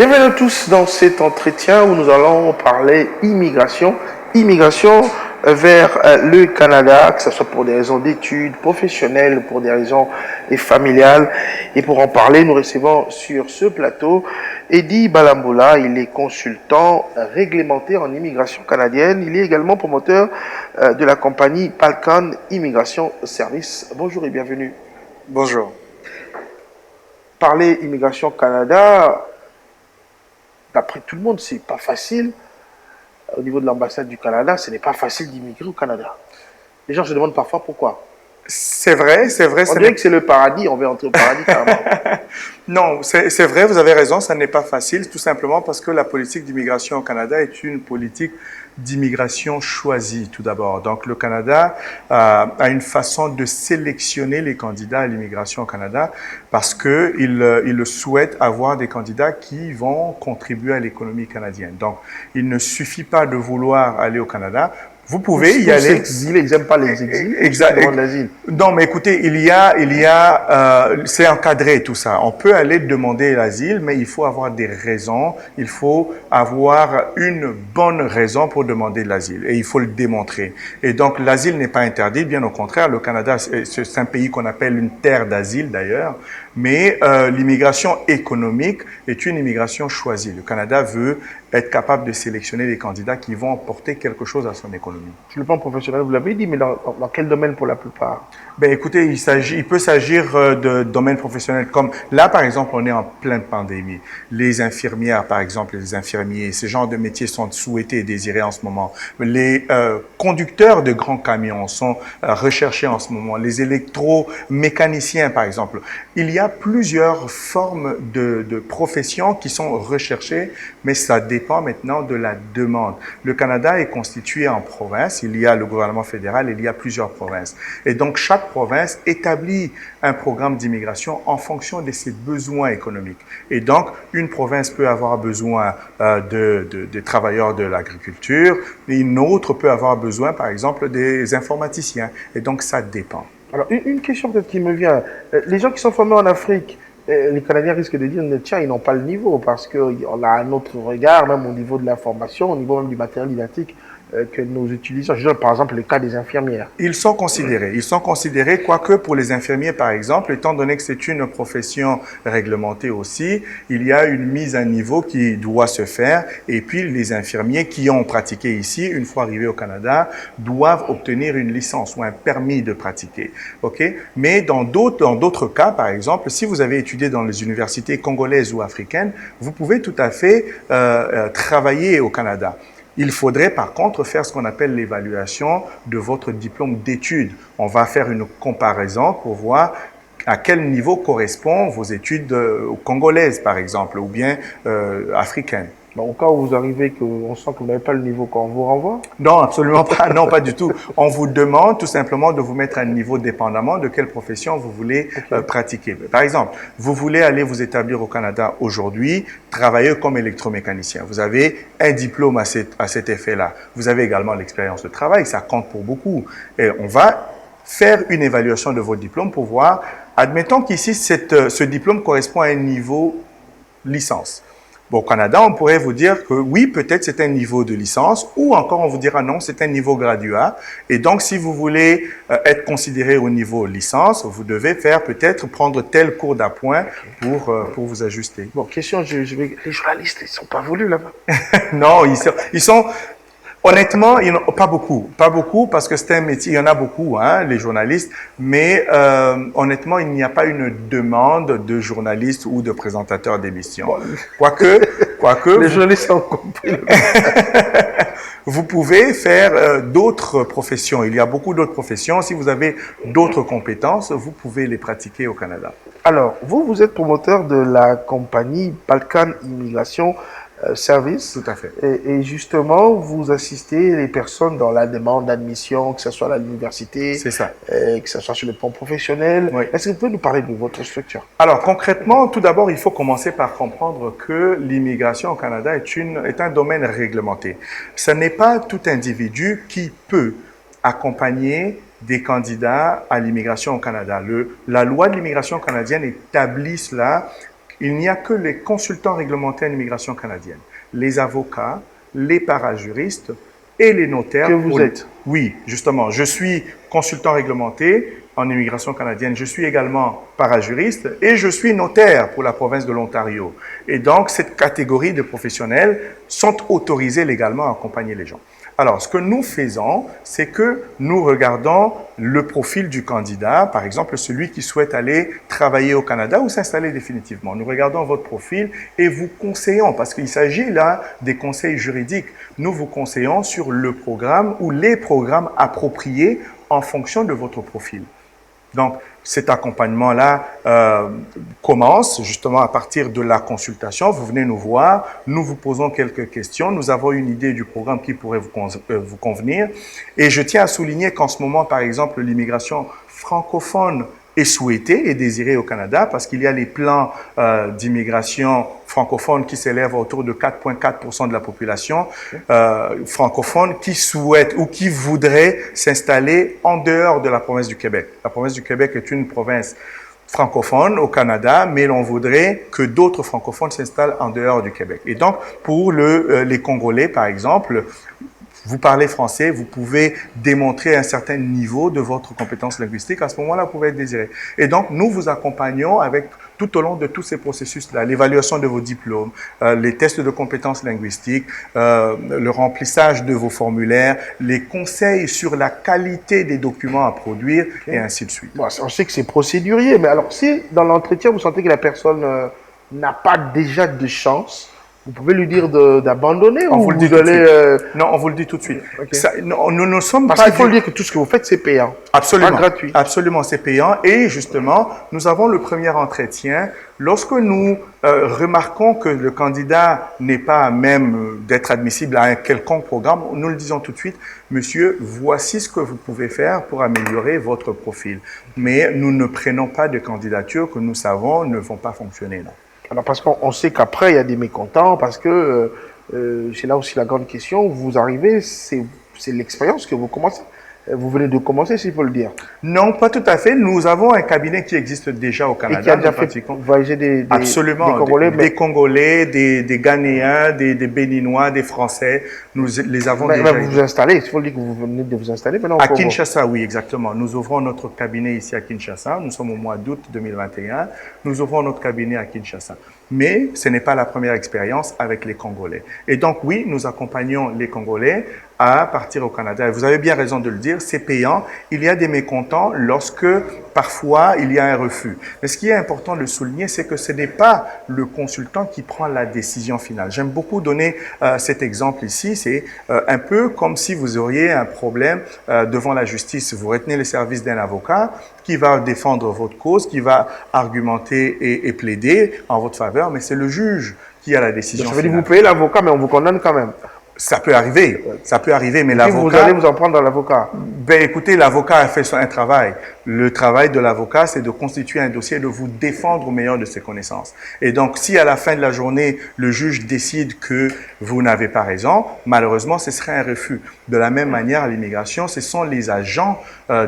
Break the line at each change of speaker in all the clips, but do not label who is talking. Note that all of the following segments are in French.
Bienvenue à tous dans cet entretien où nous allons parler immigration. Immigration vers le Canada, que ce soit pour des raisons d'études, professionnelles, pour des raisons familiales. Et pour en parler, nous recevons sur ce plateau Eddy Balamboula. Il est consultant réglementé en immigration canadienne. Il est également promoteur de la compagnie Balkan Immigration Service. Bonjour et bienvenue.
Bonjour.
Parler immigration Canada, d'après tout le monde, c'est pas facile. Au niveau de l'ambassade du Canada, ce n'est pas facile d'immigrer au Canada. Les gens se demandent parfois pourquoi.
C'est vrai, c'est vrai.
On dirait que c'est le paradis, on veut entrer au paradis carrément.
Non, c'est vrai, vous avez raison, ça n'est pas facile, tout simplement parce que la politique d'immigration au Canada est une politique d'immigration choisie, tout d'abord. Donc, le Canada a une façon de sélectionner les candidats à l'immigration au Canada parce qu'il souhaite avoir des candidats qui vont contribuer à l'économie canadienne. Donc, il ne suffit pas de vouloir aller au Canada. Vous pouvez y aller.
Exilés, ils n'aiment pas les exils.
Exact. Non, mais écoutez, c'est encadré tout ça. On peut aller demander l'asile, mais il faut avoir des raisons. Il faut avoir une bonne raison pour demander l'asile. Et il faut le démontrer. Et donc, l'asile n'est pas interdit. Bien au contraire, le Canada, c'est un pays qu'on appelle une terre d'asile d'ailleurs. Mais l'immigration économique est une immigration choisie. Le Canada veut être capable de sélectionner les candidats qui vont apporter quelque chose à son économie.
Sur le plan professionnel, vous l'avez dit, mais dans quel domaine pour la plupart?
Ben écoutez, il peut s'agir de domaines professionnels comme là, par exemple, on est en pleine pandémie. Les infirmières, par exemple, les infirmiers, ces genres de métiers sont souhaités et désirés en ce moment. Les conducteurs de grands camions sont recherchés en ce moment. Les électromécaniciens, par exemple. Il y a plusieurs formes de professions qui sont recherchées, mais ça dépend maintenant de la demande. Le Canada est constitué en provinces. Il y a le gouvernement fédéral, il y a plusieurs provinces. Et donc, chaque province établit un programme d'immigration en fonction de ses besoins économiques. Et donc, une province peut avoir besoin de travailleurs de l'agriculture, et une autre peut avoir besoin, par exemple, des informaticiens. Et donc, ça dépend.
Alors, une question peut-être qui me vient. Les gens qui sont formés en Afrique, les Canadiens risquent de dire, tiens, ils n'ont pas le niveau, parce qu'on a un autre regard, même au niveau de l'information, au niveau même du matériel didactique que nous utilisons. Je donne par exemple le cas des infirmières.
Ils sont considérés, quoique pour les infirmiers par exemple, étant donné que c'est une profession réglementée aussi, il y a une mise à niveau qui doit se faire et puis les infirmiers qui ont pratiqué ici, une fois arrivés au Canada, doivent obtenir une licence ou un permis de pratiquer. Okay? Mais dans d'autres cas, par exemple, si vous avez étudié dans les universités congolaises ou africaines, vous pouvez tout à fait travailler au Canada. Il faudrait par contre faire ce qu'on appelle l'évaluation de votre diplôme d'études. On va faire une comparaison pour voir à quel niveau correspondent vos études congolaises par exemple ou bien africaines.
Bon, au cas où vous arrivez, qu'on sent que vous n'avez pas le niveau, qu'on vous renvoie?
Non, absolument pas. Non, pas du tout. On vous demande tout simplement de vous mettre à un niveau dépendamment de quelle profession vous voulez pratiquer. Par exemple, vous voulez aller vous établir au Canada aujourd'hui, travailler comme électromécanicien. Vous avez un diplôme à cet effet-là. Vous avez également l'expérience de travail. Ça compte pour beaucoup. Et on va faire une évaluation de votre diplôme pour voir, admettons qu'ici, ce diplôme correspond à un niveau licence. Bon, au Canada, on pourrait vous dire que oui, peut-être c'est un niveau de licence ou encore on vous dira non, c'est un niveau graduat. Et donc, si vous voulez être considéré au niveau licence, vous devez peut-être prendre tel cours d'appoint pour vous ajuster.
Bon, question, les journalistes, ils ne sont pas voulus là-bas.
Non, ils sont honnêtement, pas beaucoup parce que c'est un métier, il y en a beaucoup, hein, les journalistes, mais honnêtement, il n'y a pas une demande de journalistes ou de présentateurs d'émissions. Bon. Quoique,
les journalistes ont compris.
Vous pouvez faire d'autres professions. Il y a beaucoup d'autres professions. Si vous avez d'autres compétences, vous pouvez les pratiquer au Canada.
Alors, vous êtes promoteur de la compagnie Balkan Immigration Service.
Tout à fait.
Et justement, vous assistez les personnes dans la demande d'admission, que ce soit à l'université,
c'est ça.
Que ce soit sur le plan professionnel. Oui. Est-ce que vous pouvez nous parler de votre structure?
Alors, concrètement, tout d'abord, il faut commencer par comprendre que l'immigration au Canada est un domaine réglementé. Ce n'est pas tout individu qui peut accompagner des candidats à l'immigration au Canada. La loi de l'immigration canadienne établit cela il n'y a que les consultants réglementaires en immigration canadienne, les avocats, les parajuristes et les notaires.
Que vous êtes?
Oui, justement. Je suis consultant réglementé en immigration canadienne. Je suis également parajuriste et je suis notaire pour la province de l'Ontario. Et donc, cette catégorie de professionnels sont autorisés légalement à accompagner les gens. Alors, ce que nous faisons, c'est que nous regardons le profil du candidat, par exemple celui qui souhaite aller travailler au Canada ou s'installer définitivement. Nous regardons votre profil et vous conseillons, parce qu'il s'agit là des conseils juridiques, nous vous conseillons sur le programme ou les programmes appropriés en fonction de votre profil. Donc, cet accompagnement-là commence justement à partir de la consultation. Vous venez nous voir, nous vous posons quelques questions. Nous avons une idée du programme qui pourrait vous convenir. Et je tiens à souligner qu'en ce moment, par exemple, l'immigration francophone est souhaitée et désirée au Canada parce qu'il y a les plans d'immigration francophone qui s'élèvent autour de 4,4% de la population francophone qui souhaite ou qui voudrait s'installer en dehors de la province du Québec. La province du Québec est une province francophone au Canada, mais l'on voudrait que d'autres francophones s'installent en dehors du Québec. Et donc, pour les Congolais, par exemple, vous parlez français, vous pouvez démontrer un certain niveau de votre compétence linguistique. À ce moment-là, vous pouvez être désiré. Et donc, nous vous accompagnons avec tout au long de tous ces processus-là, l'évaluation de vos diplômes, les tests de compétences linguistiques, le remplissage de vos formulaires, les conseils sur la qualité des documents à produire, et ainsi de suite.
Bon, on sait que c'est procédurier, mais alors si dans l'entretien, vous sentez que la personne n'a pas déjà de chance, vous pouvez lui dire d'abandonner ou
vous le dit
vous
tout de
allez...
suite. Non, on vous le dit tout de suite.
Okay.
Ça, nous ne sommes
Parce
pas...
qu'il faut le dire que tout ce que vous faites, c'est payant.
Absolument.
Pas gratuit.
Absolument, c'est payant. Et justement, nous avons le premier entretien. Lorsque nous remarquons que le candidat n'est pas à même d'être admissible à un quelconque programme, nous le disons tout de suite, monsieur, voici ce que vous pouvez faire pour améliorer votre profil. Mais nous ne prenons pas de candidatures que nous savons ne vont pas fonctionner. Non.
Alors, parce qu'on sait qu'après, il y a des mécontents, parce que c'est là aussi la grande question. Vous arrivez, c'est l'expérience que vous commencez. Vous venez de commencer, s'il faut le dire.
Non, pas tout à fait. Nous avons un cabinet qui existe déjà au Canada.
Et qui a déjà fait voyager des Congolais.
Des Congolais, des Ghanéens, des Béninois, des Français. Nous les avons déjà.
Vous vous installez, il faut le dire que vous venez de vous installer maintenant.
À Kinshasa, oui, exactement. Nous ouvrons notre cabinet ici à Kinshasa. Nous sommes au mois d'août 2021. Nous ouvrons notre cabinet à Kinshasa. Mais ce n'est pas la première expérience avec les Congolais. Et donc, oui, nous accompagnons les Congolais à partir au Canada. Et vous avez bien raison de le dire, c'est payant. Il y a des mécontents lorsque, parfois, il y a un refus. Mais ce qui est important de souligner, c'est que ce n'est pas le consultant qui prend la décision finale. J'aime beaucoup donner cet exemple ici. C'est un peu comme si vous auriez un problème devant la justice. Vous retenez les services d'un avocat qui va défendre votre cause, qui va argumenter et plaider en votre faveur, mais c'est le juge qui a la décision finale.
Ça veut dire que vous payez l'avocat, mais on vous condamne quand même.
Ça peut arriver, mais l'avocat...
Vous allez vous en prendre à l'avocat.
Ben écoutez, l'avocat a fait un travail. Le travail de l'avocat, c'est de constituer un dossier, de vous défendre au meilleur de ses connaissances. Et donc, si à la fin de la journée, le juge décide que vous n'avez pas raison, malheureusement, ce serait un refus. De la même manière, à l'immigration, ce sont les agents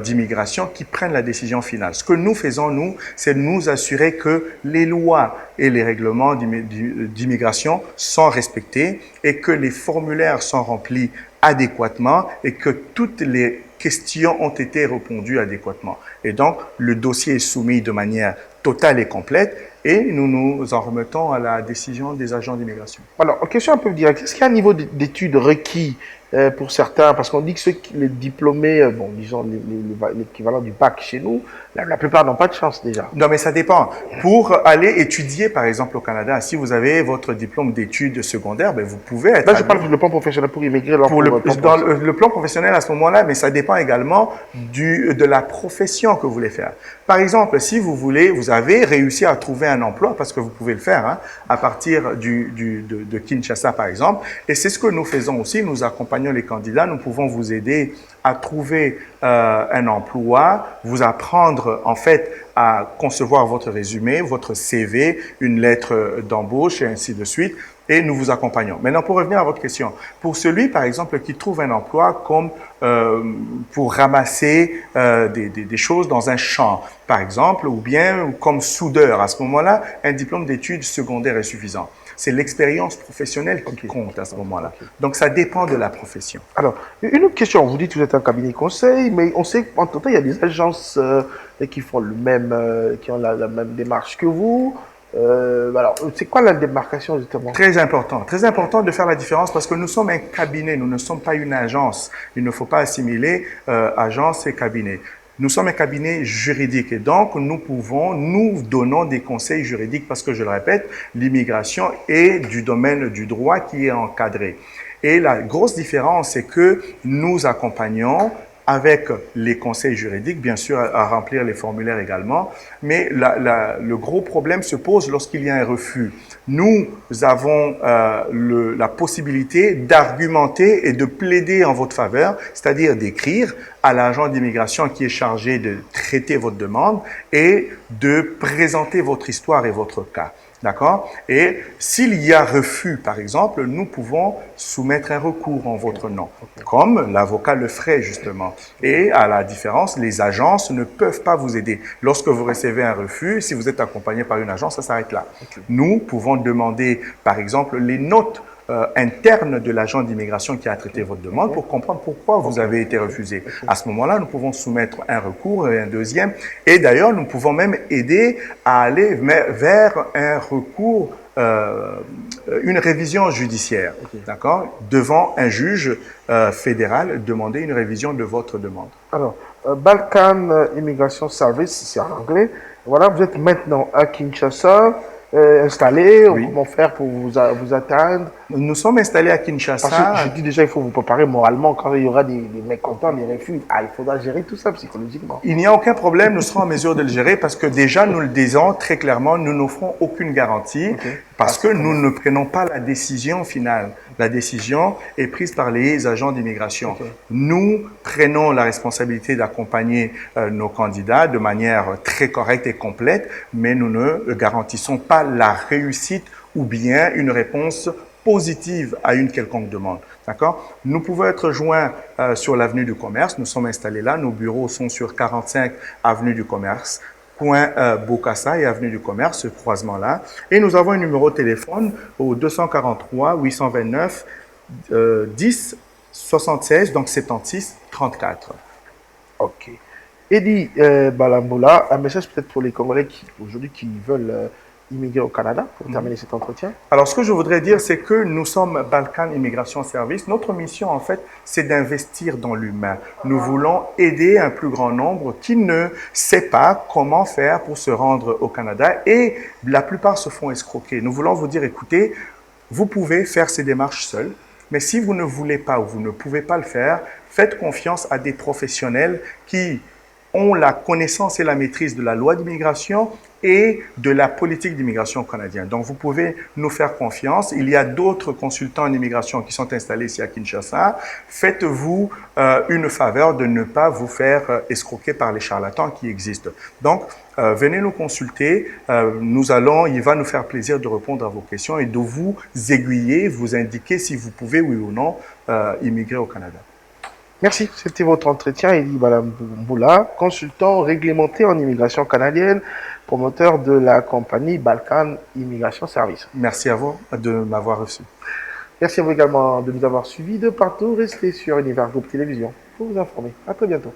d'immigration qui prennent la décision finale. Ce que nous faisons, nous, c'est de nous assurer que les lois et les règlements d'immigration sont respectés et que les formulaires sont remplis adéquatement et que toutes les questions ont été répondues adéquatement. Et donc, le dossier est soumis de manière totale et complète et nous nous en remettons à la décision des agents d'immigration.
Alors, question un peu directe. Est-ce qu'il y a un niveau d'études requis pour certains? Parce qu'on dit que les diplômés, bon, disons l'équivalent du bac chez nous, la plupart n'ont pas de chance déjà.
Non, mais ça dépend. Pour aller étudier, par exemple, au Canada, si vous avez votre diplôme d'études secondaires, ben, vous pouvez être...
Là, je parle du plan professionnel pour immigrer.
Dans le plan professionnel à ce moment-là, mais ça dépend également de la profession que vous voulez faire. Par exemple, si vous avez réussi à trouver un emploi, parce que vous pouvez le faire, hein, à partir de Kinshasa, par exemple, et c'est ce que nous faisons aussi, nous accompagnons les candidats, nous pouvons vous aider à trouver un emploi, vous apprendre en fait à concevoir votre résumé, votre CV, une lettre d'embauche et ainsi de suite. et nous vous accompagnons. Maintenant, pour revenir à votre question, pour celui, par exemple, qui trouve un emploi comme pour ramasser des choses dans un champ, par exemple, ou bien comme soudeur, à ce moment-là, un diplôme d'études secondaires est suffisant. C'est l'expérience professionnelle qui compte à ce moment-là. Donc, ça dépend de la profession.
Alors, une autre question. Vous dites que vous êtes un cabinet conseil, mais on sait qu'en tout temps, il y a des agences qui font le même, qui ont la même démarche que vous. Alors, c'est quoi la démarcation justement?
Très important de faire la différence parce que nous sommes un cabinet, nous ne sommes pas une agence. Il ne faut pas assimiler agence et cabinet. Nous sommes un cabinet juridique et donc nous donnons des conseils juridiques parce que, je le répète, l'immigration est du domaine du droit qui est encadré. Et la grosse différence, c'est que nous accompagnons avec les conseils juridiques, bien sûr, à remplir les formulaires également. Mais le gros problème se pose lorsqu'il y a un refus. Nous avons la possibilité d'argumenter et de plaider en votre faveur, c'est-à-dire d'écrire à l'agent d'immigration qui est chargé de traiter votre demande et de présenter votre histoire et votre cas. D'accord? Et s'il y a refus, par exemple, nous pouvons soumettre un recours en votre nom, comme l'avocat le ferait justement. Et à la différence, les agences ne peuvent pas vous aider. Lorsque vous recevez un refus, si vous êtes accompagné par une agence, ça s'arrête là. Nous pouvons demander, par exemple, les notes interne de l'agent d'immigration qui a traité votre demande pour comprendre pourquoi vous avez été refusé. À ce moment-là, nous pouvons soumettre un recours et un deuxième. Et d'ailleurs, nous pouvons même aider à aller vers un recours, une révision judiciaire, d'accord, devant un juge fédéral, demander une révision de votre demande.
Alors, Balkan Immigration Service, c'est en anglais. Voilà, vous êtes maintenant à Kinshasa. Installé, oui. Comment faire pour vous atteindre?
Nous sommes installés à Kinshasa.
Parce que je dis déjà, il faut vous préparer moralement quand il y aura des mécontents, des refus. Ah, il faudra gérer tout ça psychologiquement.
Il n'y a aucun problème, nous serons en mesure de le gérer parce que déjà, nous le disons très clairement, nous n'offrons aucune garantie parce que nous ne prenons pas la décision finale. La décision est prise par les agents d'immigration. Nous prenons la responsabilité d'accompagner nos candidats de manière très correcte et complète, mais nous ne garantissons pas la réussite ou bien une réponse positive à une quelconque demande. D'accord? Nous pouvons être joints sur l'avenue du Commerce. Nous sommes installés là. Nos bureaux sont sur 45 avenue du Commerce, coin Bokassa et avenue du Commerce, ce croisement-là. Et nous avons un numéro de téléphone au 243 829 10 76, donc 76 34.
OK. Eddie Balamboula, un message peut-être pour les Congolais aujourd'hui qui veulent immigrer au Canada pour terminer cet entretien?
Alors, ce que je voudrais dire, c'est que nous sommes Balkan Immigration Service. Notre mission, en fait, c'est d'investir dans l'humain. Nous voulons aider un plus grand nombre qui ne sait pas comment faire pour se rendre au Canada et la plupart se font escroquer. Nous voulons vous dire, écoutez, vous pouvez faire ces démarches seuls, mais si vous ne voulez pas ou vous ne pouvez pas le faire, faites confiance à des professionnels qui ont la connaissance et la maîtrise de la loi d'immigration et de la politique d'immigration canadienne. Donc, vous pouvez nous faire confiance. Il y a d'autres consultants en immigration qui sont installés ici à Kinshasa. Faites-vous une faveur de ne pas vous faire escroquer par les charlatans qui existent. Donc, venez nous consulter. Il va nous faire plaisir de répondre à vos questions et de vous aiguiller, vous indiquer si vous pouvez, oui ou non, immigrer au Canada.
Merci, c'était votre entretien, Eddie Balamboula, consultant réglementé en immigration canadienne, promoteur de la compagnie Balkan Immigration Service.
Merci à vous de m'avoir reçu.
Merci à vous également de nous avoir suivis de partout. Restez sur Univers Group Télévision pour vous informer. À très bientôt.